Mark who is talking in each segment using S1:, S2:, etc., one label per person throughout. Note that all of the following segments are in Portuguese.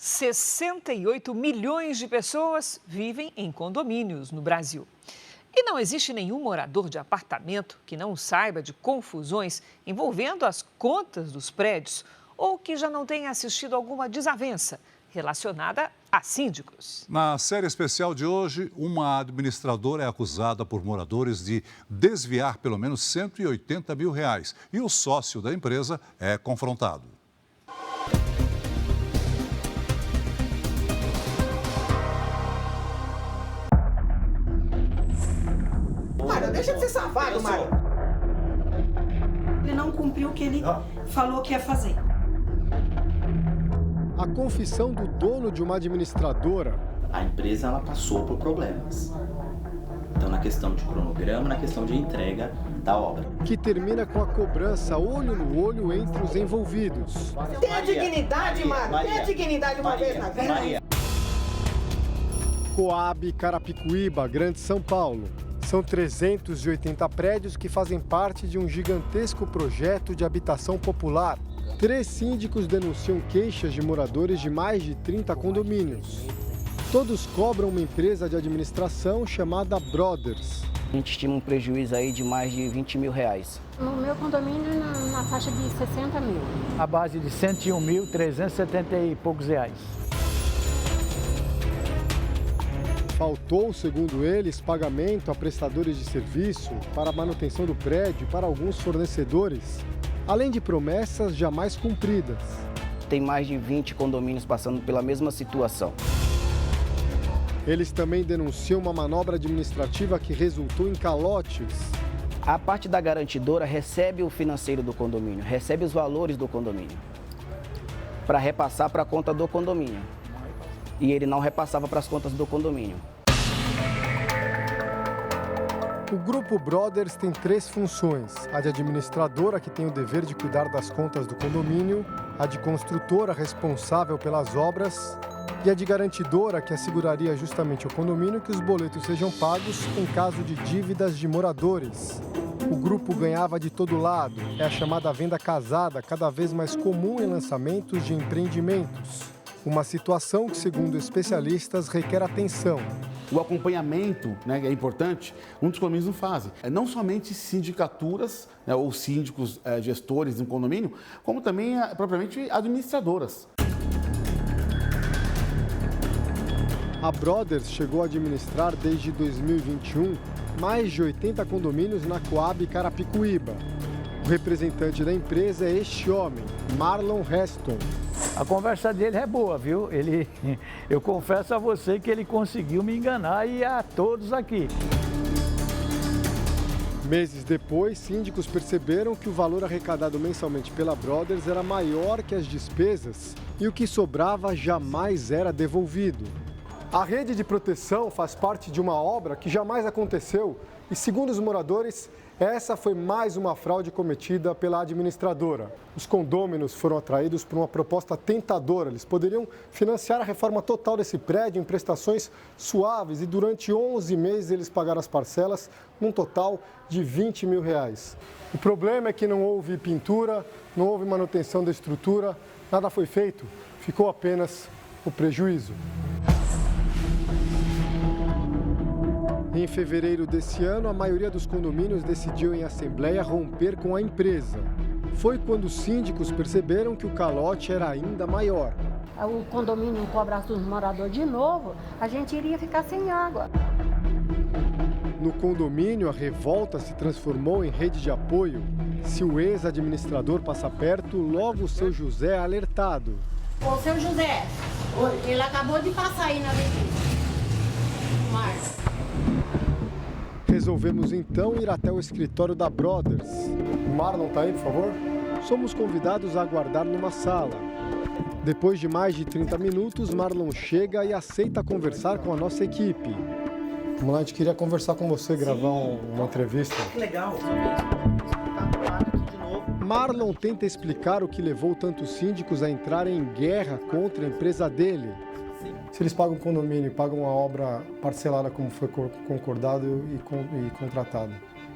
S1: 68 milhões de pessoas vivem em condomínios no Brasil. E não existe nenhum morador de apartamento que não saiba de confusões envolvendo as contas dos prédios ou que já não tenha assistido alguma desavença relacionada a síndicos.
S2: Na série especial de hoje, uma administradora é acusada por moradores de desviar pelo menos R$ 180 mil e o sócio da empresa é confrontado.
S3: Mário, deixa de ser safado, Mário.
S4: Ele não cumpriu o que ele falou que ia fazer.
S5: A confissão do dono de uma administradora.
S6: A empresa ela passou por problemas. Então, na questão de cronograma, na questão de entrega da obra.
S5: Que termina com a cobrança olho no olho entre os envolvidos.
S3: Tenha dignidade, Mário. Tenha dignidade uma vez na vida.
S5: Coab, Carapicuíba, Grande São Paulo. São 380 prédios que fazem parte de um gigantesco projeto de habitação popular. 3 síndicos denunciam queixas de moradores de mais de 30 condomínios. Todos cobram uma empresa de administração chamada Brothers.
S7: A gente estima um prejuízo aí de mais de R$20 mil.
S8: No meu condomínio, na faixa de 60 mil.
S9: A base de 101.370 e poucos reais.
S5: Faltou, segundo eles, pagamento a prestadores de serviço para a manutenção do prédio e para alguns fornecedores, além de promessas jamais cumpridas.
S7: Tem mais de 20 condomínios passando pela mesma situação.
S5: Eles também denunciam uma manobra administrativa que resultou em calotes.
S7: A parte da garantidora recebe o financeiro do condomínio, recebe os valores do condomínio, para repassar para a conta do condomínio. E ele não repassava para as contas do condomínio.
S5: O Grupo Brothers tem 3 funções. A de administradora, que tem o dever de cuidar das contas do condomínio, a de construtora, responsável pelas obras, e a de garantidora, que asseguraria justamente ao condomínio que os boletos sejam pagos em caso de dívidas de moradores. O grupo ganhava de todo lado. É a chamada venda casada, cada vez mais comum em lançamentos de empreendimentos. Uma situação que, segundo especialistas, requer atenção.
S10: O acompanhamento, é importante, muitos condomínios não fazem. Não somente sindicaturas, ou síndicos gestores de um condomínio, como também propriamente administradoras.
S5: A Brothers chegou a administrar desde 2021 mais de 80 condomínios na Coab Carapicuíba. O representante da empresa é este homem, Marlon Heston.
S9: A conversa dele é boa, viu? Eu confesso a você que ele conseguiu me enganar e a todos aqui.
S5: Meses depois, síndicos perceberam que o valor arrecadado mensalmente pela Brothers era maior que as despesas e o que sobrava jamais era devolvido. A rede de proteção faz parte de uma obra que jamais aconteceu e, segundo os moradores, essa foi mais uma fraude cometida pela administradora. Os condôminos foram atraídos por uma proposta tentadora. Eles poderiam financiar a reforma total desse prédio em prestações suaves e durante 11 meses eles pagaram as parcelas, num total de R$20 mil. O problema é que não houve pintura, não houve manutenção da estrutura, nada foi feito, ficou apenas o prejuízo. Em fevereiro desse ano, a maioria dos condomínios decidiu em assembleia romper com a empresa. Foi quando os síndicos perceberam que o calote era ainda maior.
S8: O condomínio cobrasse dos moradores de novo, a gente iria ficar sem água.
S5: No condomínio, a revolta se transformou em rede de apoio. Se o ex-administrador passa perto, logo o seu José é alertado.
S8: Ô, seu José, ele acabou de passar aí na avenida. Márcio.
S5: Resolvemos então ir até o escritório da Brothers. O Marlon está aí, por favor? Somos convidados a aguardar numa sala. Depois de mais de 30 minutos, Marlon chega e aceita conversar com a nossa equipe. Vamos lá, a gente queria conversar com você, gravar uma entrevista.
S6: Que legal,
S5: Marlon tenta explicar o que levou tantos síndicos a entrarem em guerra contra a empresa dele. Se eles pagam condomínio, pagam a obra parcelada como foi concordado e contratado.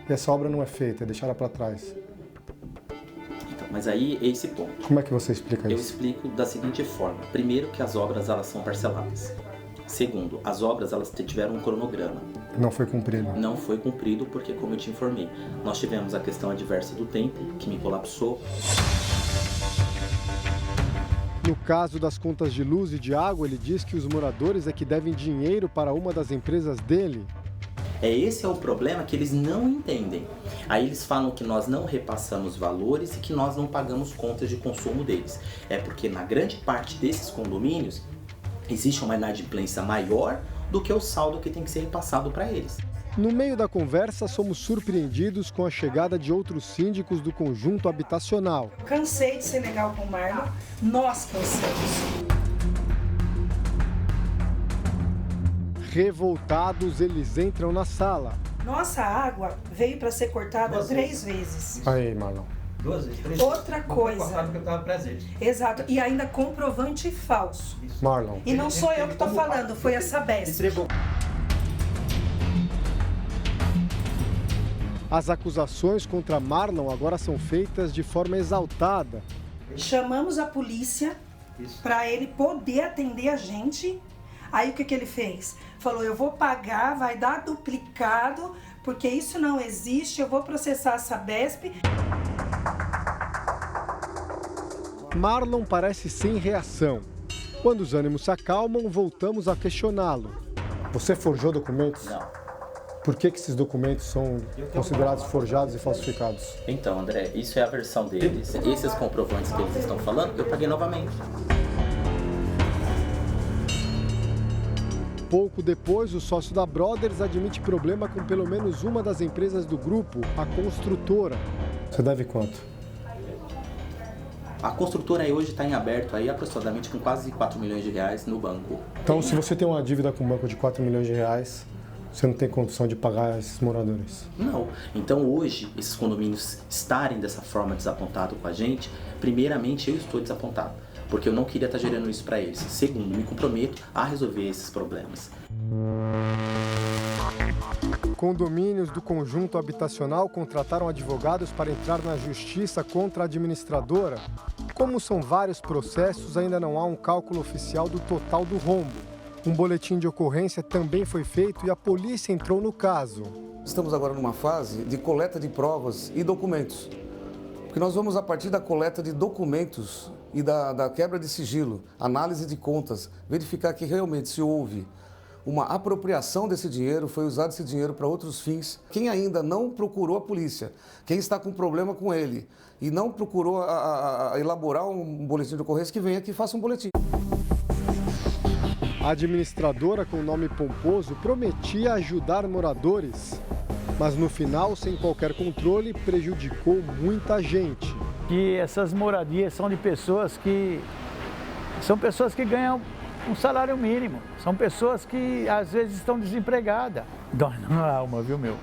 S5: E essa obra não é feita, é deixada para trás.
S6: Então, Então, mas aí é esse ponto.
S5: Como é que você explica
S6: Eu
S5: isso?
S6: explico da seguinte forma. Primeiro, que as obras elas são parceladas. Segundo, as obras elas tiveram um cronograma.
S5: Não foi cumprido.
S6: Não foi cumprido porque, como eu te informei, nós tivemos a questão adversa do tempo, que me colapsou.
S5: No caso das contas de luz e de água, ele diz que os moradores é que devem dinheiro para uma das empresas dele.
S6: Esse é o problema que eles não entendem. Aí eles falam que nós não repassamos valores e que nós não pagamos contas de consumo deles. É porque na grande parte desses condomínios existe uma inadimplência maior do que o saldo que tem que ser repassado para eles.
S5: No meio da conversa, somos surpreendidos com a chegada de outros síndicos do conjunto habitacional.
S4: Cansei de ser legal com o Marlon, nós cansamos.
S5: Revoltados, eles entram na sala.
S4: Nossa água veio para ser cortada 3 vezes.
S5: Aí, Marlon.
S11: 2 vezes, 3
S4: Outra coisa.
S11: porque eu estava presente.
S4: Exato, e ainda comprovante falso.
S5: Marlon.
S4: E não sou eu que estou falando, foi a Sabesp.
S5: As acusações contra Marlon agora são feitas de forma exaltada.
S4: Chamamos a polícia para ele poder atender a gente. Aí o que ele fez? Falou, eu vou pagar, vai dar duplicado, porque isso não existe, eu vou processar a Sabesp.
S5: Marlon parece sem reação. Quando os ânimos se acalmam, voltamos a questioná-lo. Você forjou documentos?
S6: Não.
S5: Por que esses documentos são considerados forjados e falsificados?
S6: Então, André, isso é a versão deles. Esses comprovantes que eles estão falando, eu paguei novamente.
S5: Pouco depois, o sócio da Brothers admite problema com pelo menos uma das empresas do grupo, a construtora. Você deve quanto?
S6: A construtora aí hoje está em aberto aí aproximadamente com quase 4 milhões de reais no banco.
S5: Então, se você tem uma dívida com o banco de 4 milhões de reais, você não tem condição de pagar esses moradores?
S6: Não. Então hoje, esses condomínios estarem dessa forma desapontados com a gente, primeiramente eu estou desapontado, porque eu não queria estar gerando isso para eles. Segundo, me comprometo a resolver esses problemas.
S5: Condomínios do conjunto habitacional contrataram advogados para entrar na justiça contra a administradora. Como são vários processos, ainda não há um cálculo oficial do total do rombo. Um boletim de ocorrência também foi feito e a polícia entrou no caso.
S12: Estamos agora numa fase de coleta de provas e documentos. Porque nós vamos, a partir da coleta de documentos e da quebra de sigilo, análise de contas, verificar que realmente se houve uma apropriação desse dinheiro, foi usado esse dinheiro para outros fins. Quem ainda não procurou a polícia, quem está com problema com ele e não procurou elaborar um boletim de ocorrência, que venha aqui e faça um boletim.
S5: A administradora, com nome pomposo, prometia ajudar moradores, mas no final, sem qualquer controle, prejudicou muita gente.
S9: Que essas moradias são de pessoas que ganham um salário mínimo, são pessoas que às vezes estão desempregadas. Dói na alma, viu, meu?